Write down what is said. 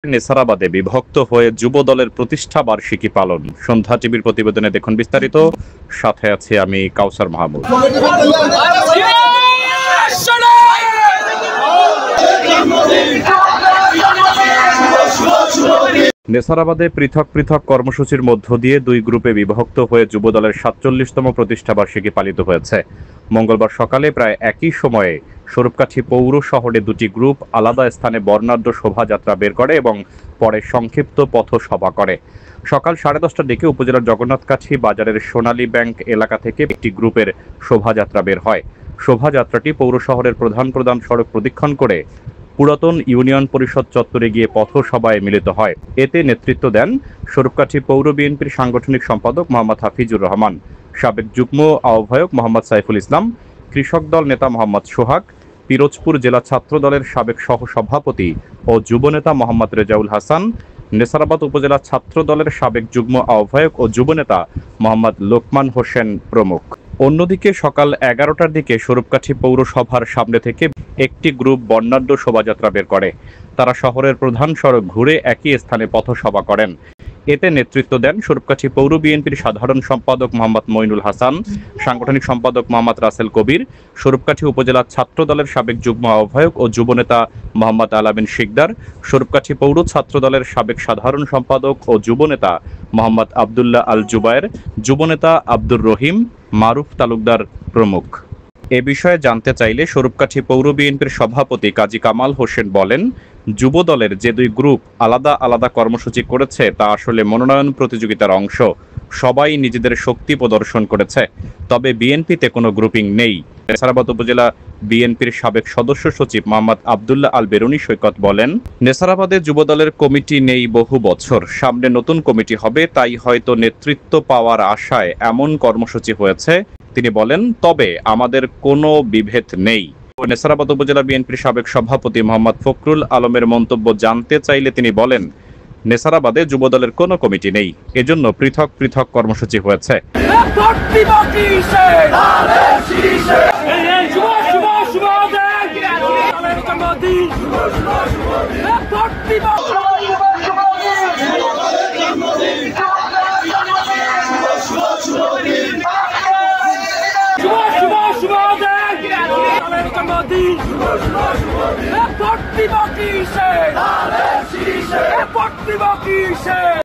নেসারাবাদে বিভক্ত হয়ে যুব দলের প্রতিষ্ঠা বার্ষিকী পালন। সন্ধ্যা টিভির প্রতিবেদনে দেখুন বিস্তারিত। সাথে আছি আমি কাউসার মাহমুদ। নেসারাবাদে পৃথক পৃথক কর্মসূচির মধ্য দিয়ে দুই গ্রুপে বিভক্ত হয়ে যুবদলের ৪৭তম প্রতিষ্ঠা বার্ষিকী পালিত হয়েছে। মঙ্গলবার সকালে প্রায় একই সময়ে স্বরূপকাঠি পৌর শহরে দুটি গ্রুপ আলাদা স্থানে বর্ণাঢ্য শোভাযাত্রা বের করে এবং পরে সংক্ষিপ্ত পথসভা করে। সকাল 10:30টার দিকে উপজেলার জগন্নাথকাঠি বাজারের সোনালী ব্যাংক এলাকা থেকে একটি গ্রুপের শোভাযাত্রা বের হয়। শোভাযাত্রাটি পৌর শহরের প্রধান প্রধান সড়ক প্রদক্ষিণ করে পুরাতন ইউনিয়ন পরিষদ চত্বরে গিয়ে পথসভায় মিলিত হয়। এতে নেতৃত্ব দেন স্বরূপকাঠি পৌর বিএনপির সাংগঠনিক সম্পাদক মোহাম্মদ হাফিজুর রহমান, সাবেক যুগ্ম আহ্বায়ক মোহাম্মদ সাইফুল ইসলাম, কৃষক দল নেতা মোহাম্মদ সোহাগ, পিরোজপুর জেলা ছাত্র দলের সাবেক সহসভাপতি ও যুবনেতা মোহাম্মদ রেজাউল হাসান, নেসারাবাদ উপজেলা ছাত্র দলের সাবেক যুগ্ম আহ্বায়ক ও যুবনেতা মোহাম্মদ লোকমান হোসেন প্রমুখ। অন্যদিকে সকাল 11টার দিকে স্বরূপকাঠি পৌরসভার সামনে থেকে একটি গ্রুপ বর্ণাঢ্য শোভাযাত্রা বের করে। তারা শহরের প্রধান সড়ক ঘুরে একই স্থানে পথসভা করেন। এতে নেতৃত্ব দেন স্বরূপকাঠি পৌর বিএনপির সাধারণ সম্পাদক মোহাম্মদ মইনুল হাসান, সাংগঠনিক সম্পাদক মোহাম্মদ রাসেল কবির, স্বরূপকাঠি উপজেলা ছাত্র দলের সাবেক যুগ্ম আহ্বায়ক ও যুবনেতা মোহাম্মদ আলামিন শিকদার, স্বরূপকাঠি পৌর ছাত্র দলের সাবেক সাধারণ সম্পাদক ও যুবনেতা মোহাম্মদ আবদুল্লাহ আল জুবায়ের, যুবনেতা আব্দুর রহিম, মারুফ তালুকদার প্রমুখ। এ বিষয়ে জানতে চাইলে স্বরূপকাঠি পৌর বিএনপির সভাপতি কাজী কামাল হোসেন বলেন, যুব দলের যে দুই গ্রুপ আলাদা আলাদা কর্মসূচি করেছে তা আসলে মনোনয়ন প্রতিযোগিতার অংশ। সবাই নিজেদের শক্তি প্রদর্শন করেছে, তবে বিএনপিতে কোনো গ্রুপিং নেই। নেসারাবাদ উপজেলা বিএনপির সাবেক সদস্য সচিব মোহাম্মদ আবদুল্লাহ আল বেরুনি সৈকত বলেন, নেসারাবাদে যুবদলের কমিটি নেই বহু বছর, সামনে নতুন কমিটি হবে, তাই হয়তো নেতৃত্ব পাওয়ার আশায় এমন কর্মসূচি হয়েছে। তিনি বলেন, তবে আমাদের কোনো বিভেদ নেই। নেসারাবাদ উপজেলা বিএনপির সাবেক সভাপতি মোহাম্মদ ফখরুল আলমের মন্তব্য জানতে চাইলে তিনি বলেন, নেসারাবাদে যুবদলের কোনো কমিটি নেই, এজন্য পৃথক পৃথক কর্মসূচি হয়েছে। Forti